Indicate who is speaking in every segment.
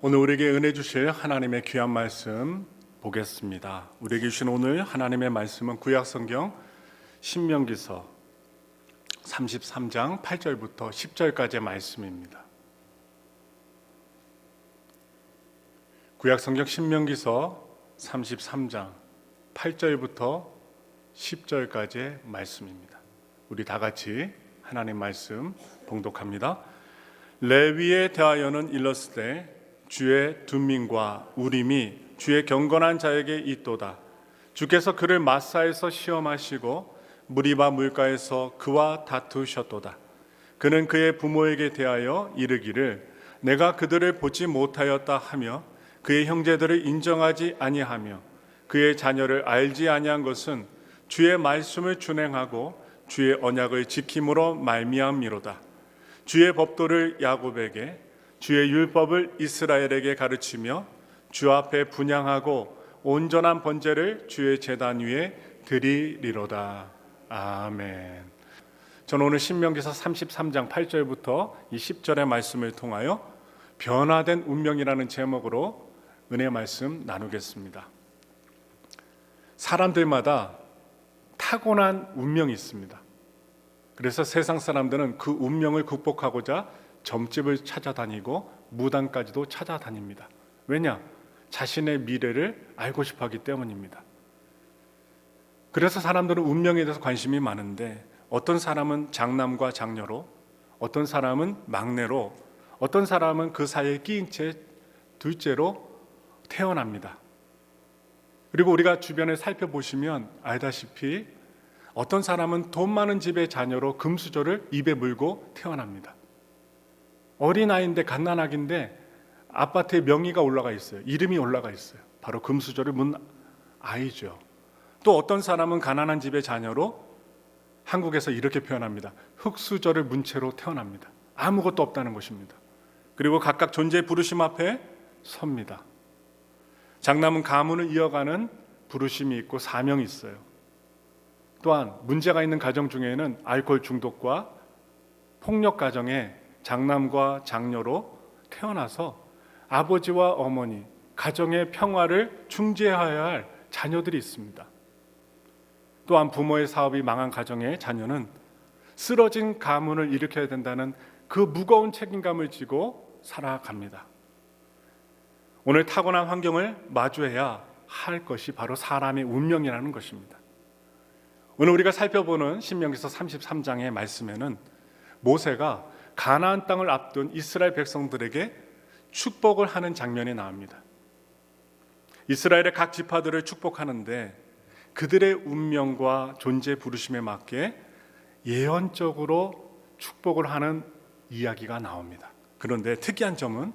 Speaker 1: 오늘 우리에게 은혜 주실 하나님의 귀한 말씀 보겠습니다. 우리에게 주신 오늘 하나님의 말씀은 구약성경 신명기서 33장 8절부터 10절까지의 말씀입니다. 구약성경 신명기서 33장 8절부터 10절까지의 말씀입니다. 우리 다 같이 하나님 말씀 봉독합니다. 레위에 대하여는 일렀으되 주의 둔민과 우림이 주의 경건한 자에게 있도다. 주께서 그를 마사에서 시험하시고 무리바 물가에서 그와 다투셨도다. 그는 그의 부모에게 대하여 이르기를 내가 그들을 보지 못하였다 하며 그의 형제들을 인정하지 아니하며 그의 자녀를 알지 아니한 것은 주의 말씀을 준행하고 주의 언약을 지킴으로 말미암미로다. 주의 법도를 야곱에게 주의 율법을 이스라엘에게 가르치며 주 앞에 분향하고 온전한 번제를 주의 제단 위에 드리리로다. 아멘. 저는 오늘 신명기서 33장 8절부터 이 10절의 말씀을 통하여 변화된 운명이라는 제목으로 은혜의 말씀 나누겠습니다. 사람들마다 타고난 운명이 있습니다. 그래서 세상 사람들은 그 운명을 극복하고자 점집을 찾아다니고 무당까지도 찾아다닙니다. 왜냐? 자신의 미래를 알고 싶어 하기 때문입니다. 그래서 사람들은 운명에 대해서 관심이 많은데 어떤 사람은 장남과 장녀로, 어떤 사람은 막내로, 어떤 사람은 그 사이에 끼인 채 둘째로 태어납니다. 그리고 우리가 주변을 살펴보시면 알다시피 어떤 사람은 돈 많은 집의 자녀로 금수저를 입에 물고 태어납니다. 어린아이인데 갓난아기인데 아파트에 명의가 올라가 있어요. 이름이 올라가 있어요. 바로 금수저를 문 아이죠. 또 어떤 사람은 가난한 집의 자녀로 한국에서 이렇게 표현합니다. 흙수저를 문 채로 태어납니다. 아무것도 없다는 것입니다. 그리고 각각 존재의 부르심 앞에 섭니다. 장남은 가문을 이어가는 부르심이 있고 사명이 있어요. 또한 문제가 있는 가정 중에는 알코올 중독과 폭력 가정에 장남과 장녀로 태어나서 아버지와 어머니, 가정의 평화를 중재해야 할 자녀들이 있습니다. 또한 부모의 사업이 망한 가정의 자녀는 쓰러진 가문을 일으켜야 된다는 그 무거운 책임감을 지고 살아갑니다. 오늘 타고난 환경을 마주해야 할 것이 바로 사람의 운명이라는 것입니다. 오늘 우리가 살펴보는 신명기서 33장의 말씀에는 모세가 가나안 땅을 앞둔 이스라엘 백성들에게 축복을 하는 장면이 나옵니다. 이스라엘의 각 지파들을 축복하는데 그들의 운명과 존재 부르심에 맞게 예언적으로 축복을 하는 이야기가 나옵니다. 그런데 특이한 점은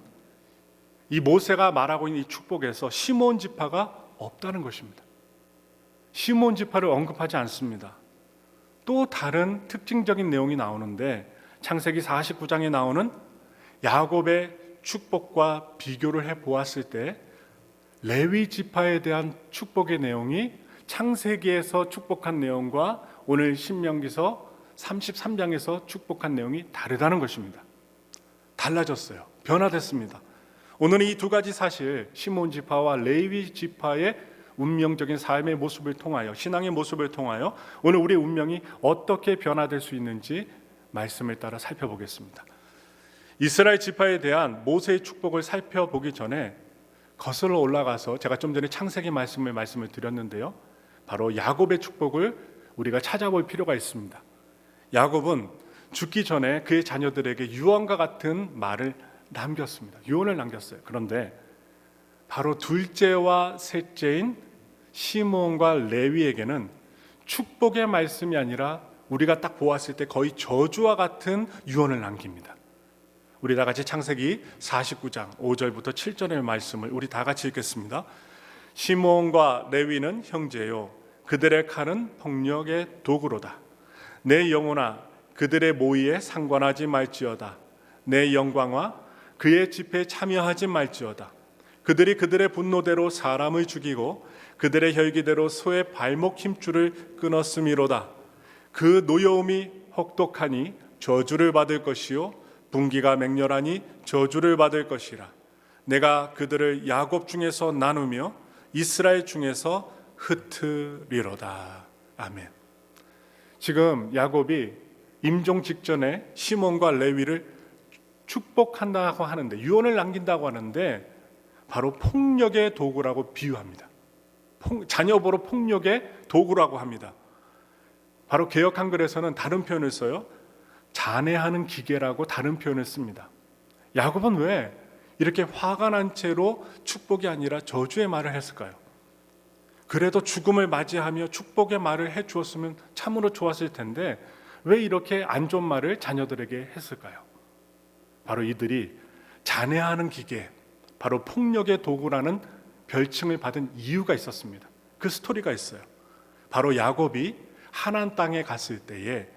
Speaker 1: 이 모세가 말하고 있는 이 축복에서 시몬 지파가 없다는 것입니다. 시몬 지파를 언급하지 않습니다. 또 다른 특징적인 내용이 나오는데 창세기 49장에 나오는 야곱의 축복과 비교를 해보았을 때 레위 지파에 대한 축복의 내용이 창세기에서 축복한 내용과 오늘 신명기서 33장에서 축복한 내용이 다르다는 것입니다. 달라졌어요. 변화됐습니다. 오늘 이 두 가지 사실, 시몬 지파와 레위 지파의 운명적인 삶의 모습을 통하여, 신앙의 모습을 통하여 오늘 우리의 운명이 어떻게 변화될 수 있는지 말씀을 따라 살펴보겠습니다. 이스라엘 지파에 대한 모세의 축복을 살펴보기 전에 거슬러 올라가서 제가 좀 전에 창세기 말씀을 드렸는데요. 바로 야곱의 축복을 우리가 찾아볼 필요가 있습니다. 야곱은 죽기 전에 그의 자녀들에게 유언과 같은 말을 남겼습니다. 유언을 남겼어요. 그런데 바로 둘째와 셋째인 시몬과 레위에게는 축복의 말씀이 아니라 우리가 딱 보았을 때 거의 저주와 같은 유언을 남깁니다. 우리 다 같이 창세기 49장 5절부터 7절의 말씀을 우리 다 같이 읽겠습니다. 시몬과 레위는 형제요 그들의 칼은 폭력의 도구로다. 내 영혼아 그들의 모의에 상관하지 말지어다. 내 영광아 그의 집회에 참여하지 말지어다. 그들이 그들의 분노대로 사람을 죽이고 그들의 혈기대로 소의 발목 힘줄을 끊었음이로다. 그 노여움이 혹독하니 저주를 받을 것이요 분기가 맹렬하니 저주를 받을 것이라. 내가 그들을 야곱 중에서 나누며 이스라엘 중에서 흩으리로다. 아멘. 지금 야곱이 임종 직전에 시몬과 레위를 축복한다고 하는데, 유언을 남긴다고 하는데 바로 폭력의 도구라고 비유합니다. 자녀보로 폭력의 도구라고 합니다. 바로 개역 한글에서는 다른 표현을 써요. 잔해하는 기계라고 다른 표현을 씁니다. 야곱은 왜 이렇게 화가 난 채로 축복이 아니라 저주의 말을 했을까요? 그래도 죽음을 맞이하며 축복의 말을 해 주었으면 참으로 좋았을 텐데 왜 이렇게 안 좋은 말을 자녀들에게 했을까요? 바로 이들이 잔해하는 기계, 바로 폭력의 도구라는 별칭을 받은 이유가 있었습니다. 그 스토리가 있어요. 바로 야곱이 하나안 땅에 갔을 때에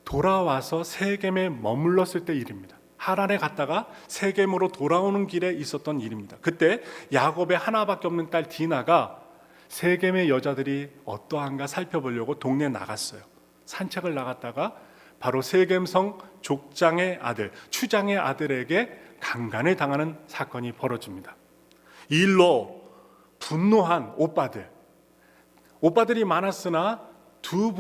Speaker 1: 돌아와서 세겜에 머물렀을 때 일입니다. 하란에 갔다가 세겜으로 돌아오는 길에 있었던 일입니다. 그때 야곱의 하나밖에 없는 딸 디나가 세겜의 여자들이 어떠한가 살펴보려고 동네에 나갔어요. 산책을 나갔다가 바로 세겜성 족장의 아들, 추장의 아들에게 강간을 당하는 사건이 벌어집니다. 이 일로 분노한 오빠들이 많았으나 두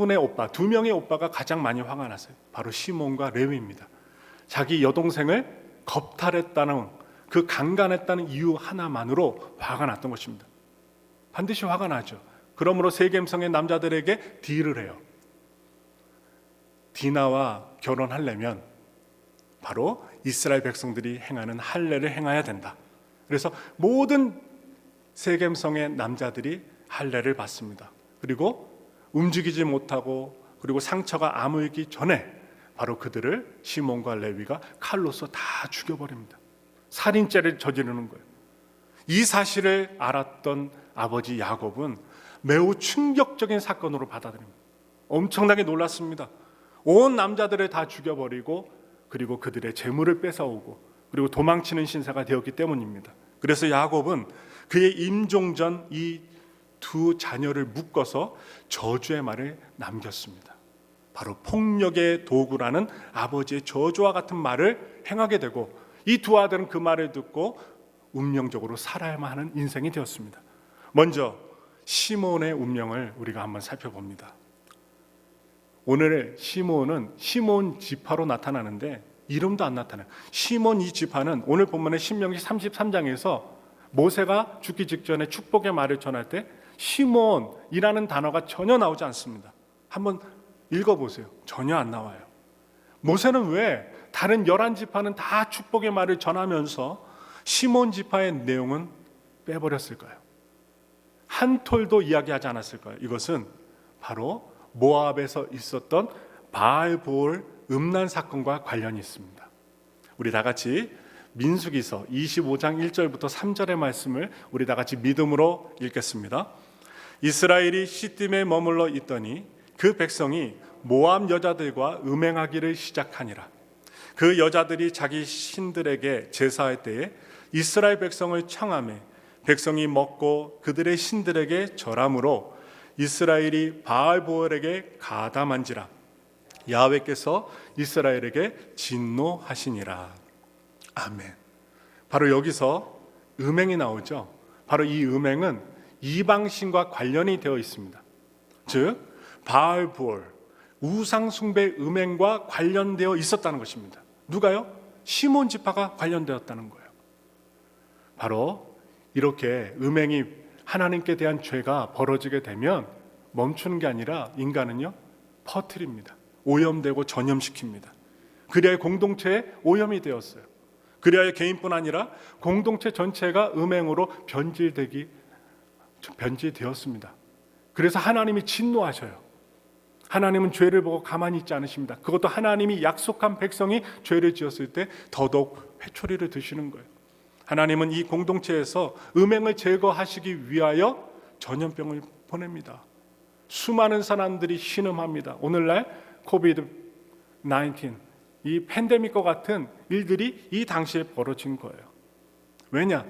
Speaker 1: 명의 오빠가 가장 많이 화가 났어요. 바로 시몬과 레위입니다. 자기 여동생을 겁탈했다는, 그 강간했다는 이유 하나만으로 화가 났던 것입니다. 반드시 화가 나죠. 그러므로 세겜성의 남자들에게 딜을 해요. 디나와 결혼하려면 바로 이스라엘 백성들이 행하는 할례를 행해야 된다. 그래서 모든 세겜성의 남자들이 할례를 받습니다. 그리고 움직이지 못하고 그리고 상처가 아물기 전에 바로 그들을 시몬과 레위가 칼로서 다 죽여버립니다. 살인죄를 저지르는 거예요. 이 사실을 알았던 아버지 야곱은 매우 충격적인 사건으로 받아들입니다. 엄청나게 놀랐습니다. 온 남자들을 다 죽여버리고 그리고 그들의 재물을 뺏어오고 그리고 도망치는 신세가 되었기 때문입니다. 그래서 야곱은 그의 임종 전 이 두 자녀를 묶어서 저주의 말을 남겼습니다. 바로 폭력의 도구라는 아버지의 저주와 같은 말을 행하게 되고 이 두 아들은 그 말을 듣고 운명적으로 살아야만 하는 인생이 되었습니다. 먼저 시몬의 운명을 우리가 한번 살펴봅니다. 오늘 시몬은 시몬 지파로 나타나는데 이름도 안 나타나요. 시몬 이 지파는 오늘 본문의 신명기 33장에서 모세가 죽기 직전에 축복의 말을 전할 때 시몬이라는 단어가 전혀 나오지 않습니다. 한번 읽어보세요. 전혀 안 나와요. 모세는 왜 다른 11지파는 다 축복의 말을 전하면서 시몬 지파의 내용은 빼버렸을까요? 한 톨도 이야기하지 않았을까요? 이것은 바로 모압에서 있었던 바알보올 음란 사건과 관련이 있습니다. 우리 다 같이 민수기서 25장 1절부터 3절의 말씀을 우리 다 같이 믿음으로 읽겠습니다. 이스라엘이 시딤에 머물러 있더니 그 백성이 모압 여자들과 음행하기를 시작하니라. 그 여자들이 자기 신들에게 제사할 때에 이스라엘 백성을 청하매 백성이 먹고 그들의 신들에게 절함으로 이스라엘이 바알보올에게 가담한지라. 야훼께서 이스라엘에게 진노하시니라. 아멘. 바로 여기서 음행이 나오죠. 바로 이 음행은 이방신과 관련이 되어 있습니다. 즉 바알보올 우상 숭배 음행과 관련되어 있었다는 것입니다. 누가요? 시몬 지파가 관련되었다는 거예요. 바로 이렇게 음행이 하나님께 대한 죄가 벌어지게 되면 멈추는 게 아니라 인간은요 퍼뜨립니다. 오염되고 전염시킵니다. 그리하여 공동체에 오염이 되었어요. 그리하여 개인뿐 아니라 공동체 전체가 음행으로 변질되었습니다. 그래서 하나님이 진노하셔요. 하나님은 죄를 보고 가만히 있지 않으십니다. 그것도 하나님이 약속한 백성이 죄를 지었을 때 더더욱 회초리를 드시는 거예요. 하나님은 이 공동체에서 음행을 제거하시기 위하여 전염병을 보냅니다. 수많은 사람들이 신음합니다. 오늘날 코비드-19 이 팬데믹과 같은 일들이 이 당시에 벌어진 거예요. 왜냐?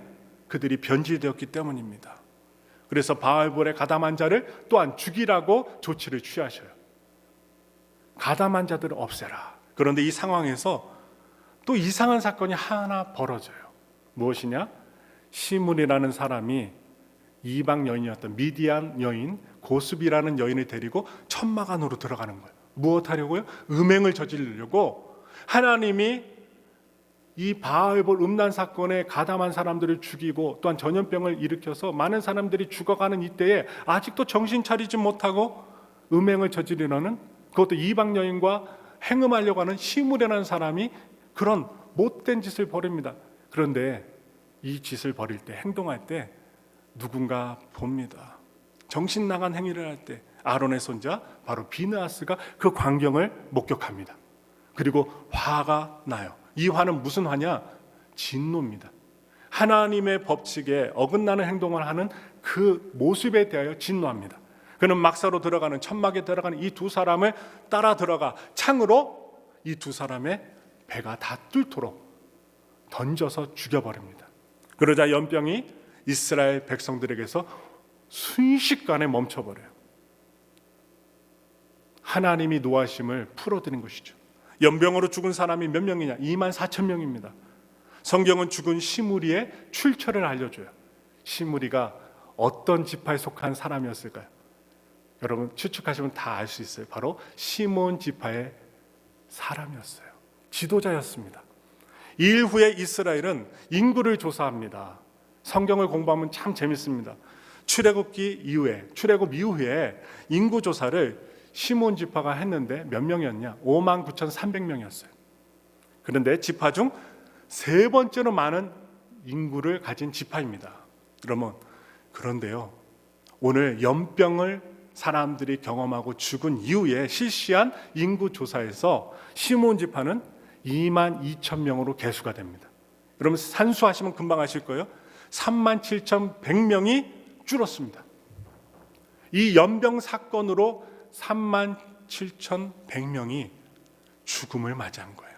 Speaker 1: 그들이 변질되었기 때문입니다. 그래서 바알볼에 가담한 자를 또한 죽이라고 조치를 취하셔요. 가담한 자들을 없애라. 그런데 이 상황에서 또 이상한 사건이 하나 벌어져요. 무엇이냐? 시므리라는 사람이 이방 여인이었던 미디안 여인 고스비라는 여인을 데리고 천막 안으로 들어가는 거예요. 무엇하려고요? 음행을 저지르려고. 하나님이 이 바알볼 음란 사건에 가담한 사람들을 죽이고 또한 전염병을 일으켜서 많은 사람들이 죽어가는 이때에 아직도 정신 차리지 못하고 음행을 저지르는, 그것도 이방 여인과 행음하려고 하는 시므리라는 사람이 그런 못된 짓을 벌입니다. 그런데 이 짓을 벌일 때, 행동할 때 누군가 봅니다. 정신 나간 행위를 할 때 아론의 손자 바로 비느하스가 그 광경을 목격합니다. 그리고 화가 나요. 이 화는 무슨 화냐? 진노입니다. 하나님의 법칙에 어긋나는 행동을 하는 그 모습에 대하여 진노합니다. 그는 막사로 들어가는, 천막에 들어가는 이 두 사람을 따라 들어가 창으로 이 두 사람의 배가 다 뚫도록 던져서 죽여버립니다. 그러자 연병이 이스라엘 백성들에게서 순식간에 멈춰버려요. 하나님이 노하심을 풀어드린 것이죠. 연병으로 죽은 사람이 몇 명이냐? 24,000명입니다. 성경은 죽은 시므리의 출처를 알려줘요. 시므리가 어떤 지파에 속한 사람이었을까요? 여러분 추측하시면 다 알 수 있어요. 바로 시몬 지파의 사람이었어요. 지도자였습니다. 이 일 후에 이스라엘은 인구를 조사합니다. 성경을 공부하면 참 재밌습니다. 출애굽 이후에 인구 조사를 시몬 지파가 했는데 몇 명이었냐? 59,300명이었어요. 그런데 지파 중 세 번째로 많은 인구를 가진 지파입니다. 그런데요, 오늘 연병을 사람들이 경험하고 죽은 이후에 실시한 인구 조사에서 시몬 지파는 22,000명으로 개수가 됩니다. 여러분 산수하시면 금방 아실 거예요. 37,100명이 줄었습니다. 이 연병 사건으로 37,100명이 죽음을 맞이한 거예요.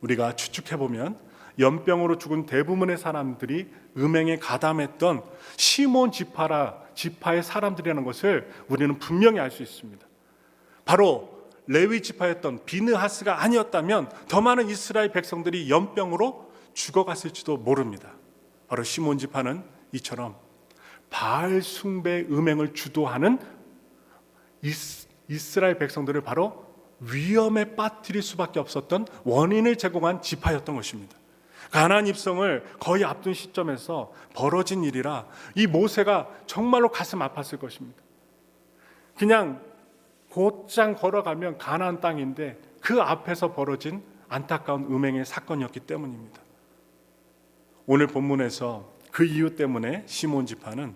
Speaker 1: 우리가 추측해보면 연병으로 죽은 대부분의 사람들이 음행에 가담했던 시몬 지파의 사람들이라는 것을 우리는 분명히 알 수 있습니다. 바로 레위 지파였던 비느하스가 아니었다면 더 많은 이스라엘 백성들이 연병으로 죽어갔을지도 모릅니다. 바로 시몬 지파는 이처럼 바알 숭배 음행을 주도하는 이스라엘 백성들을 바로 위험에 빠뜨릴 수밖에 없었던 원인을 제공한 지파였던 것입니다. 가나안 입성을 거의 앞둔 시점에서 벌어진 일이라 이 모세가 정말로 가슴 아팠을 것입니다. 그냥 곧장 걸어가면 가나안 땅인데 그 앞에서 벌어진 안타까운 음행의 사건이었기 때문입니다. 오늘 본문에서 그 이유 때문에 시몬 지파는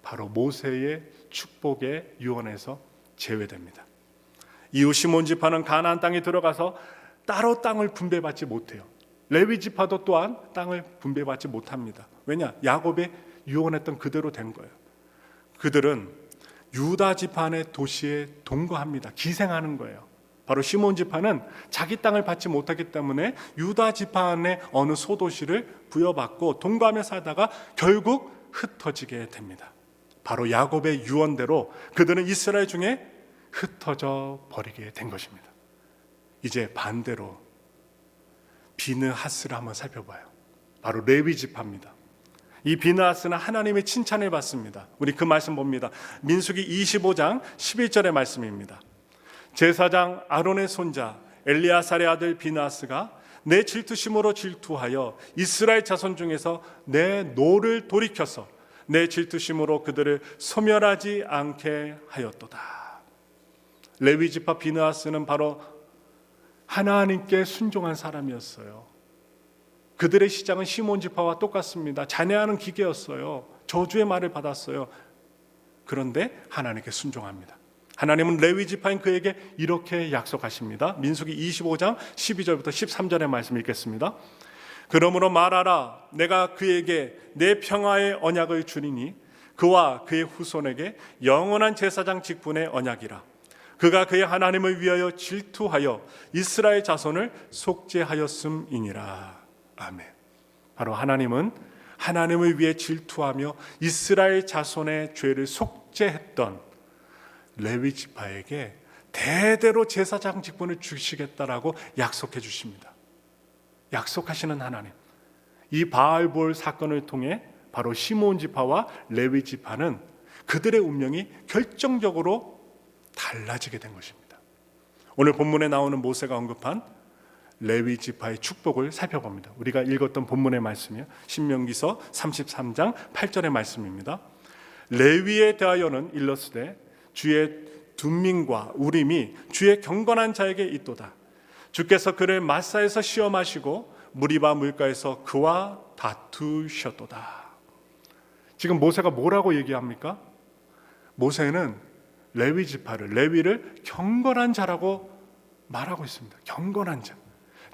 Speaker 1: 바로 모세의 축복의 유언에서 제외됩니다. 이후 시몬 지파는 가나안 땅에 들어가서 따로 땅을 분배받지 못해요. 레위 지파도 또한 땅을 분배받지 못합니다. 왜냐? 야곱의 유언했던 그대로 된 거예요. 그들은 유다 지파의 도시에 동거합니다. 기생하는 거예요. 바로 시몬 지파는 자기 땅을 받지 못하기 때문에 유다 지파 안에 어느 소도시를 부여받고 동거하며 살다가 결국 흩어지게 됩니다. 바로 야곱의 유언대로 그들은 이스라엘 중에 흩어져 버리게 된 것입니다. 이제 반대로 비느하스를 한번 살펴봐요. 바로 레위 지파입니다. 이 비느하스는 하나님의 칭찬을 받습니다. 우리 그 말씀 봅니다. 민수기 25장 11절의 말씀입니다. 제사장 아론의 손자 엘리아살의 아들 비느하스가 내 질투심으로 질투하여 이스라엘 자손 중에서 내 노를 돌이켜서 내 질투심으로 그들을 소멸하지 않게 하였도다. 레위 지파 비느하스는 바로 하나님께 순종한 사람이었어요. 그들의 시작은 시몬 지파와 똑같습니다. 잔해하는 기계였어요. 저주의 말을 받았어요. 그런데 하나님께 순종합니다. 하나님은 레위 지파인 그에게 이렇게 약속하십니다. 민수기 25장 12절부터 13절의 말씀 읽겠습니다. 그러므로 말하라. 내가 그에게 내 평화의 언약을 주리니 그와 그의 후손에게 영원한 제사장 직분의 언약이라. 그가 그의 하나님을 위하여 질투하여 이스라엘 자손을 속죄하였음이니라. 아멘. 바로 하나님은 하나님을 위해 질투하며 이스라엘 자손의 죄를 속죄했던 레위 지파에게 대대로 제사장 직분을 주시겠다라고 약속해 주십니다. 약속하시는 하나님. 이 바알볼 사건을 통해 바로 시몬 지파와 레위 지파는 그들의 운명이 결정적으로 달라지게 된 것입니다. 오늘 본문에 나오는 모세가 언급한 레위 지파의 축복을 살펴봅니다. 우리가 읽었던 본문의 말씀이요, 신명기서 33장 8절의 말씀입니다. 레위에 대하여는 일러스되 주의 둠민과 우림이 주의 경건한 자에게 있도다. 주께서 그를 마사에서 시험하시고 무리바 물가에서 그와 다투셨도다. 지금 모세가 뭐라고 얘기합니까? 모세는 레위 지파를, 레위를 경건한 자라고 말하고 있습니다. 경건한 자.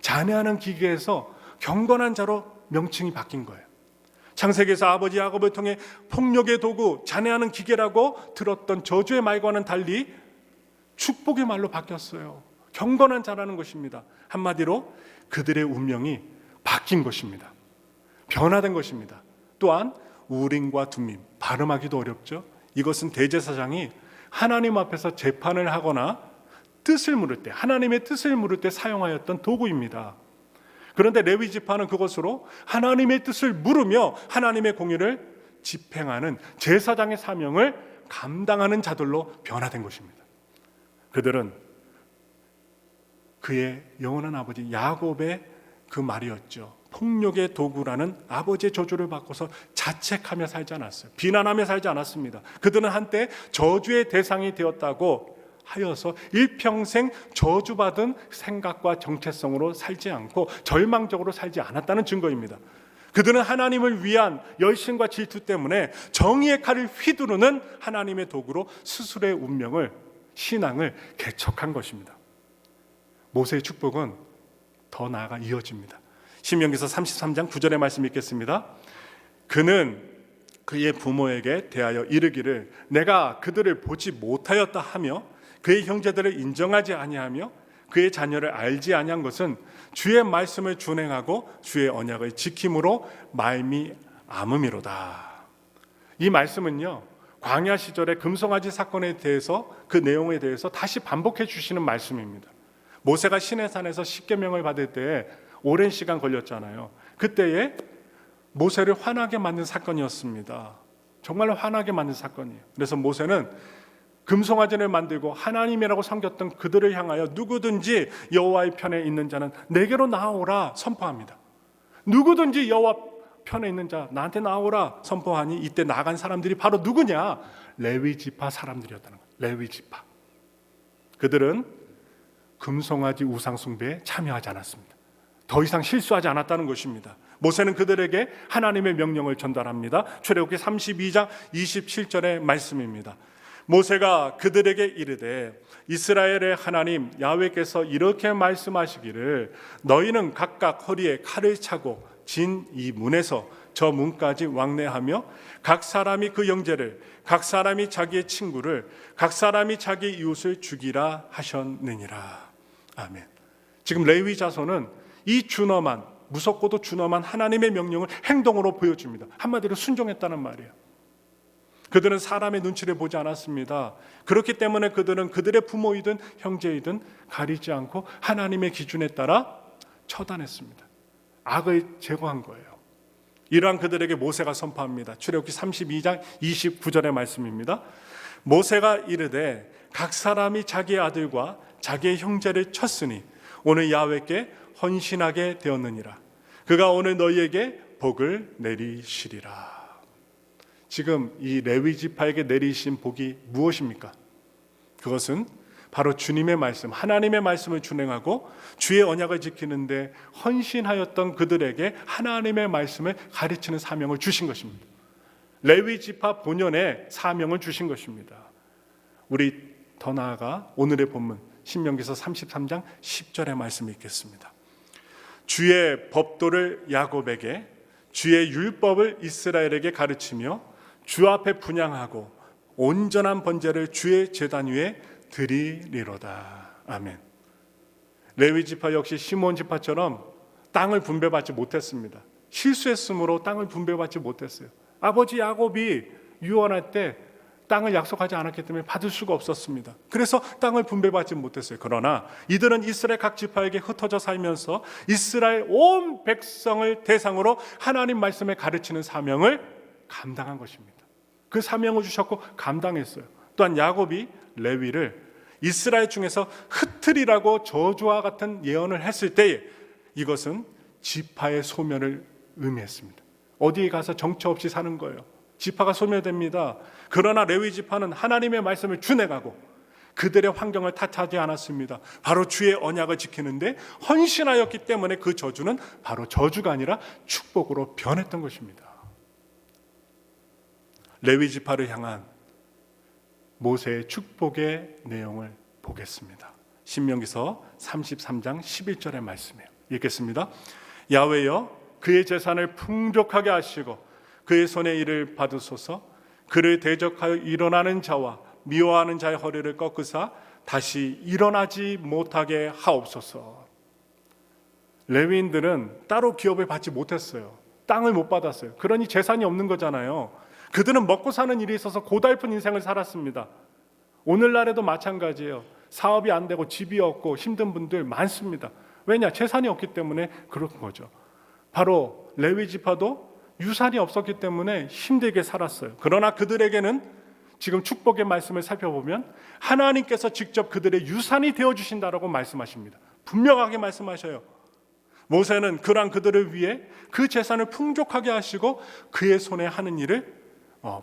Speaker 1: 잔해하는 기계에서 경건한 자로 명칭이 바뀐 거예요. 창세기에서 아버지 야곱을 통해 폭력의 도구, 잔해하는 기계라고 들었던 저주의 말과는 달리 축복의 말로 바뀌었어요. 경건한 자라는 것입니다. 한마디로 그들의 운명이 바뀐 것입니다. 변화된 것입니다. 또한 우림과 둠민, 발음하기도 어렵죠. 이것은 대제사장이 하나님 앞에서 재판을 하거나 뜻을 물을 때, 하나님의 뜻을 물을 때 사용하였던 도구입니다. 그런데 레위 지파는 그것으로 하나님의 뜻을 물으며 하나님의 공의를 집행하는 제사장의 사명을 감당하는 자들로 변화된 것입니다. 그들은 그의 영원한 아버지 야곱의 그 말이었죠. 폭력의 도구라는 아버지의 저주를 받고서 자책하며 살지 않았어요. 비난하며 살지 않았습니다. 그들은 한때 저주의 대상이 되었다고 하여서 일평생 저주받은 생각과 정체성으로 살지 않고 절망적으로 살지 않았다는 증거입니다. 그들은 하나님을 위한 열심과 질투 때문에 정의의 칼을 휘두르는 하나님의 도구로 스스로의 운명을, 신앙을 개척한 것입니다. 모세의 축복은 더 나아가 이어집니다. 신명기서 33장 9절의 말씀 읽겠습니다. 그는 그의 부모에게 대하여 이르기를 내가 그들을 보지 못하였다 하며 그의 형제들을 인정하지 아니하며 그의 자녀를 알지 아니한 것은 주의 말씀을 준행하고 주의 언약을 지킴으로 말미암음이로다. 이 말씀은요, 광야 시절의 금송아지 사건에 대해서, 그 내용에 대해서 다시 반복해 주시는 말씀입니다. 모세가 시내산에서 십계명을 받을 때 오랜 시간 걸렸잖아요. 그때에 모세를 화나게 만든 사건이었습니다. 정말 화나게 만든 사건이에요. 그래서 모세는 금송아지를 만들고 하나님이라고 섬겼던 그들을 향하여 누구든지 여호와의 편에 있는 자는 내게로 나오라 선포합니다. 누구든지 여호와 편에 있는 자 나한테 나오라 선포하니 이때 나간 사람들이 바로 누구냐? 레위 지파 사람들이었다는 거예요. 레위 지파. 그들은 금송아지 우상 숭배에 참여하지 않았습니다. 더 이상 실수하지 않았다는 것입니다. 모세는 그들에게 하나님의 명령을 전달합니다. 출애굽기 32장 27절의 말씀입니다. 모세가 그들에게 이르되 이스라엘의 하나님 야훼께서 이렇게 말씀하시기를 너희는 각각 허리에 칼을 차고 진 이 문에서 저 문까지 왕래하며 각 사람이 그 형제를, 각 사람이 자기의 친구를, 각 사람이 자기 이웃을 죽이라 하셨느니라. 아멘. 지금 레위 자손은 이 준엄한, 무섭고도 준엄한 하나님의 명령을 행동으로 보여줍니다. 한마디로 순종했다는 말이에요. 그들은 사람의 눈치를 보지 않았습니다. 그렇기 때문에 그들은 그들의 부모이든 형제이든 가리지 않고 하나님의 기준에 따라 처단했습니다. 악을 제거한 거예요. 이러한 그들에게 모세가 선포합니다. 출애굽기 32장 29절의 말씀입니다. 모세가 이르되 각 사람이 자기의 아들과 자기의 형제를 쳤으니 오늘 야훼께 헌신하게 되었느니라. 그가 오늘 너희에게 복을 내리시리라. 지금 이 레위 지파에게 내리신 복이 무엇입니까? 그것은 바로 주님의 말씀, 하나님의 말씀을 준행하고 주의 언약을 지키는데 헌신하였던 그들에게 하나님의 말씀을 가르치는 사명을 주신 것입니다. 레위 지파 본연의 사명을 주신 것입니다. 우리 더 나아가 오늘의 본문 신명기서 33장 10절의 말씀 읽겠습니다. 주의 법도를 야곱에게, 주의 율법을 이스라엘에게 가르치며 주 앞에 분향하고 온전한 번제를 주의 제단 위에 드리리로다. 아멘. 레위 지파 역시 시몬 지파처럼 땅을 분배받지 못했습니다. 실수했으므로 땅을 분배받지 못했어요. 아버지 야곱이 유언할 때 땅을 약속하지 않았기 때문에 받을 수가 없었습니다. 그래서 땅을 분배받지 못했어요. 그러나 이들은 이스라엘 각 지파에게 흩어져 살면서 이스라엘 온 백성을 대상으로 하나님 말씀을 가르치는 사명을 감당한 것입니다. 그 사명을 주셨고 감당했어요. 또한 야곱이 레위를 이스라엘 중에서 흩으리라고 저주와 같은 예언을 했을 때에 이것은 지파의 소멸을 의미했습니다. 어디에 가서 정처 없이 사는 거예요. 지파가 소멸됩니다. 그러나 레위 지파는 하나님의 말씀을 준행하고 그들의 환경을 탓하지 않았습니다. 바로 주의 언약을 지키는데 헌신하였기 때문에 그 저주는 바로 저주가 아니라 축복으로 변했던 것입니다. 레위 지파를 향한 모세의 축복의 내용을 보겠습니다. 신명기서 33장 11절의 말씀이에요. 읽겠습니다. 야훼여 그의 재산을 풍족하게 하시고 그의 손의 일을 받으소서. 그를 대적하여 일어나는 자와 미워하는 자의 허리를 꺾으사 다시 일어나지 못하게 하옵소서. 레위인들은 따로 기업을 받지 못했어요. 땅을 못 받았어요. 그러니 재산이 없는 거잖아요. 그들은 먹고 사는 일이 있어서 고달픈 인생을 살았습니다. 오늘날에도 마찬가지예요. 사업이 안 되고 집이 없고 힘든 분들 많습니다. 왜냐? 재산이 없기 때문에 그런 거죠. 바로 레위 지파도 유산이 없었기 때문에 힘들게 살았어요. 그러나 그들에게는 지금 축복의 말씀을 살펴보면 하나님께서 직접 그들의 유산이 되어주신다라고 말씀하십니다. 분명하게 말씀하셔요. 모세는 그러한 그들을 위해 그 재산을 풍족하게 하시고 그의 손에 하는 일을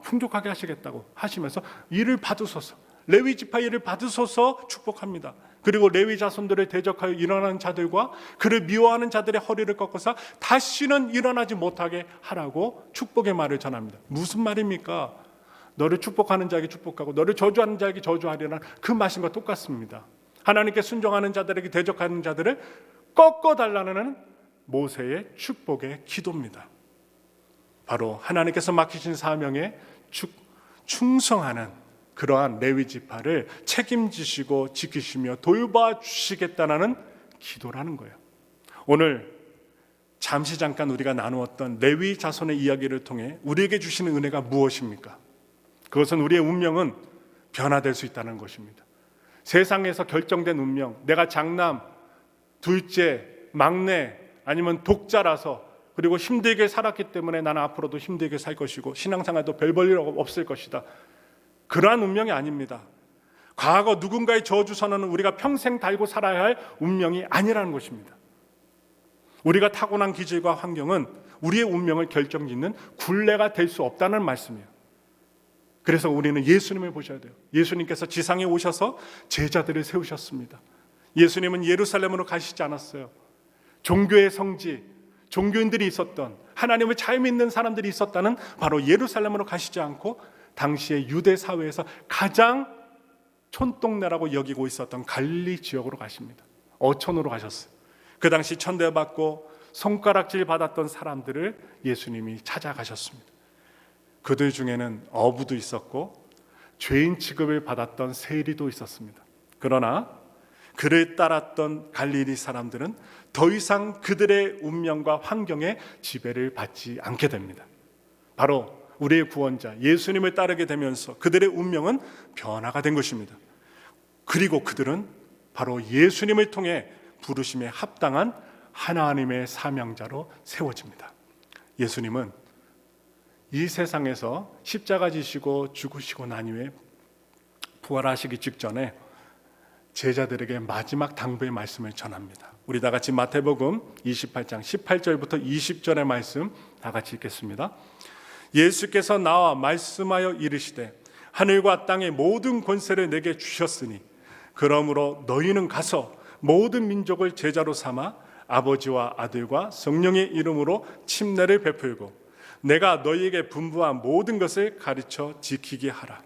Speaker 1: 풍족하게 하시겠다고 하시면서 일을 받으소서, 레위 지파 일을 받으소서 축복합니다. 그리고 레위 자손들을 대적하여 일어나는 자들과 그를 미워하는 자들의 허리를 꺾어서 다시는 일어나지 못하게 하라고 축복의 말을 전합니다. 무슨 말입니까? 너를 축복하는 자에게 축복하고 너를 저주하는 자에게 저주하리라는 그 말씀과 똑같습니다. 하나님께 순종하는 자들에게 대적하는 자들을 꺾어달라는 모세의 축복의 기도입니다. 바로 하나님께서 맡기신 사명에 충성하는 그러한 레위 지파를 책임지시고 지키시며 돌봐주시겠다는 기도라는 거예요. 오늘 잠깐 우리가 나누었던 레위 자손의 이야기를 통해 우리에게 주시는 은혜가 무엇입니까? 그것은 우리의 운명은 변화될 수 있다는 것입니다. 세상에서 결정된 운명, 내가 장남, 둘째, 막내 아니면 독자라서 그리고 힘들게 살았기 때문에 나는 앞으로도 힘들게 살 것이고 신앙생활도 별 볼 일 없을 것이다. 그러한 운명이 아닙니다. 과거 누군가의 저주 선언은 우리가 평생 달고 살아야 할 운명이 아니라는 것입니다. 우리가 타고난 기질과 환경은 우리의 운명을 결정짓는 굴레가 될 수 없다는 말씀이에요. 그래서 우리는 예수님을 보셔야 돼요. 예수님께서 지상에 오셔서 제자들을 세우셨습니다. 예수님은 예루살렘으로 가시지 않았어요. 종교의 성지, 종교인들이 있었던, 하나님을 잘 믿는 사람들이 있었다는 바로 예루살렘으로 가시지 않고 당시의 유대 사회에서 가장 촌동네라고 여기고 있었던 갈릴리 지역으로 가십니다. 어촌으로 가셨어요. 그 당시 천대받고 손가락질 받았던 사람들을 예수님이 찾아가셨습니다. 그들 중에는 어부도 있었고 죄인 취급을 받았던 세리도 있었습니다. 그러나 그를 따랐던 갈릴리 사람들은 더 이상 그들의 운명과 환경에 지배를 받지 않게 됩니다. 바로 우리의 구원자 예수님을 따르게 되면서 그들의 운명은 변화가 된 것입니다. 그리고 그들은 바로 예수님을 통해 부르심에 합당한 하나님의 사명자로 세워집니다. 예수님은 이 세상에서 십자가 지시고 죽으시고 난 이후에 부활하시기 직전에 제자들에게 마지막 당부의 말씀을 전합니다. 우리 다 같이 마태복음 28장 18절부터 20절의 말씀 다 같이 읽겠습니다. 예수께서 나와 말씀하여 이르시되 하늘과 땅의 모든 권세를 내게 주셨으니 그러므로 너희는 가서 모든 민족을 제자로 삼아 아버지와 아들과 성령의 이름으로 침례를 베풀고 내가 너희에게 분부한 모든 것을 가르쳐 지키게 하라.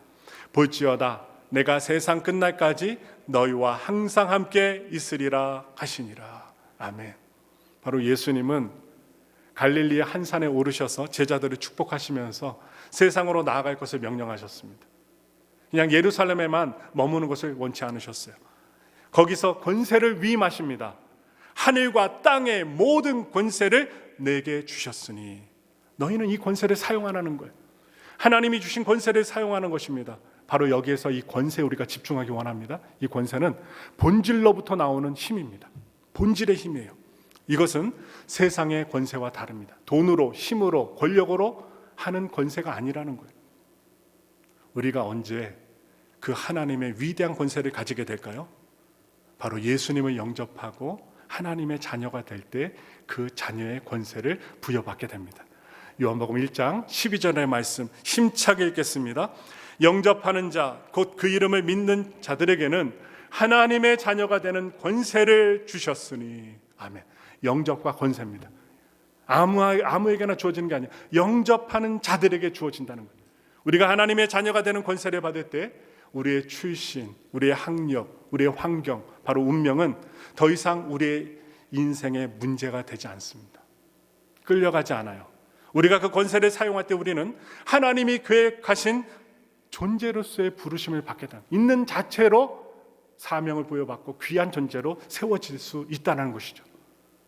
Speaker 1: 볼지어다 내가 세상 끝날까지 너희와 항상 함께 있으리라 하시니라. 아멘. 바로 예수님은 갈릴리의 한 산에 오르셔서 제자들을 축복하시면서 세상으로 나아갈 것을 명령하셨습니다. 그냥 예루살렘에만 머무는 것을 원치 않으셨어요. 거기서 권세를 위임하십니다. 하늘과 땅의 모든 권세를 내게 주셨으니 너희는 이 권세를 사용하라는 거예요. 하나님이 주신 권세를 사용하는 것입니다. 바로 여기에서 이 권세에 우리가 집중하기 원합니다. 이 권세는 본질로부터 나오는 힘입니다. 본질의 힘이에요. 이것은 세상의 권세와 다릅니다. 돈으로, 힘으로, 권력으로 하는 권세가 아니라는 거예요. 우리가 언제 그 하나님의 위대한 권세를 가지게 될까요? 바로 예수님을 영접하고 하나님의 자녀가 될 때 그 자녀의 권세를 부여받게 됩니다. 요한복음 1장 12절의 말씀 힘차게 읽겠습니다. 영접하는 자, 곧 그 이름을 믿는 자들에게는 하나님의 자녀가 되는 권세를 주셨으니. 아멘. 영접과 권세입니다. 아무에게나 주어지는 게 아니에요. 영접하는 자들에게 주어진다는 거예요. 우리가 하나님의 자녀가 되는 권세를 받을 때 우리의 출신, 우리의 학력, 우리의 환경, 바로 운명은 더 이상 우리의 인생의 문제가 되지 않습니다. 끌려가지 않아요. 우리가 그 권세를 사용할 때 우리는 하나님이 계획하신 존재로서의 부르심을 받게 됩니다. 있는 자체로 사명을 부여받고 귀한 존재로 세워질 수 있다는 것이죠.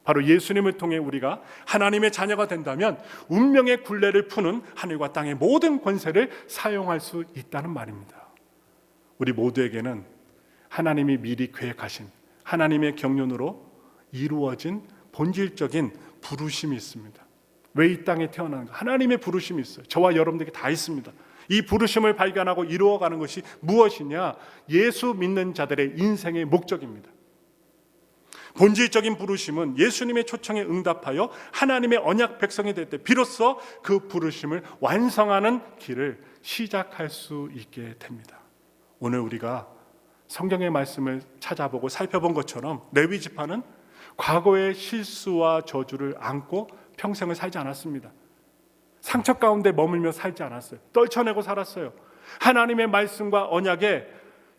Speaker 1: 바로 예수님을 통해 우리가 하나님의 자녀가 된다면 운명의 굴레를 푸는 하늘과 땅의 모든 권세를 사용할 수 있다는 말입니다. 우리 모두에게는 하나님이 미리 계획하신 하나님의 경륜으로 이루어진 본질적인 부르심이 있습니다. 왜 이 땅에 태어나는가? 하나님의 부르심이 있어요. 저와 여러분들에게 다 있습니다. 이 부르심을 발견하고 이루어가는 것이 무엇이냐? 예수 믿는 자들의 인생의 목적입니다. 본질적인 부르심은 예수님의 초청에 응답하여 하나님의 언약 백성이 될 때 비로소 그 부르심을 완성하는 길을 시작할 수 있게 됩니다. 오늘 우리가 성경의 말씀을 찾아보고 살펴본 것처럼 레위 지파는 과거의 실수와 저주를 안고 평생을 살지 않았습니다. 상처 가운데 머물며 살지 않았어요. 떨쳐내고 살았어요. 하나님의 말씀과 언약에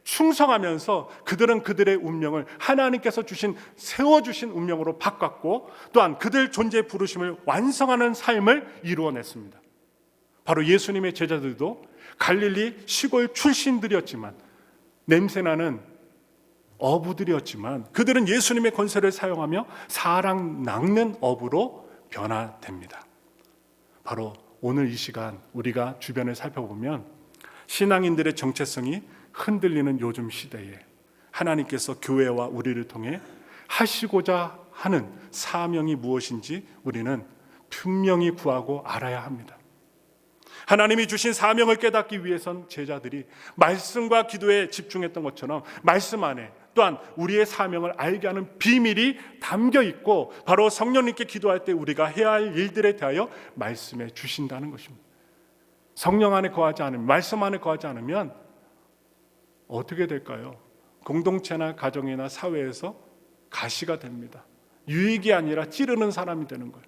Speaker 1: 충성하면서 그들은 그들의 운명을 하나님께서 세워주신 운명으로 바꿨고 또한 그들 존재의 부르심을 완성하는 삶을 이루어냈습니다. 바로 예수님의 제자들도 갈릴리 시골 출신들이었지만 냄새나는 어부들이었지만 그들은 예수님의 권세를 사용하며 사랑 낚는 어부로 변화됩니다. 바로 오늘 이 시간 우리가 주변을 살펴보면 신앙인들의 정체성이 흔들리는 요즘 시대에 하나님께서 교회와 우리를 통해 하시고자 하는 사명이 무엇인지 우리는 분명히 구하고 알아야 합니다. 하나님이 주신 사명을 깨닫기 위해선 제자들이 말씀과 기도에 집중했던 것처럼 말씀 안에 또한 우리의 사명을 알게 하는 비밀이 담겨 있고 바로 성령님께 기도할 때 우리가 해야 할 일들에 대하여 말씀해 주신다는 것입니다. 성령 안에 거하지 않으면, 말씀 안에 거하지 않으면 어떻게 될까요? 공동체나 가정이나 사회에서 가시가 됩니다. 유익이 아니라 찌르는 사람이 되는 거예요.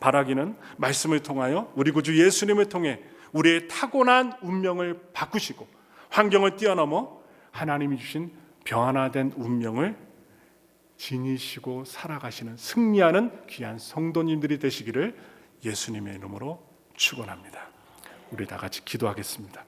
Speaker 1: 바라기는 말씀을 통하여 우리 구주 예수님을 통해 우리의 타고난 운명을 바꾸시고 환경을 뛰어넘어 하나님이 주신 변화된 운명을 지니시고 살아가시는 승리하는 귀한 성도님들이 되시기를 예수님의 이름으로 축원합니다. 우리 다 같이 기도하겠습니다.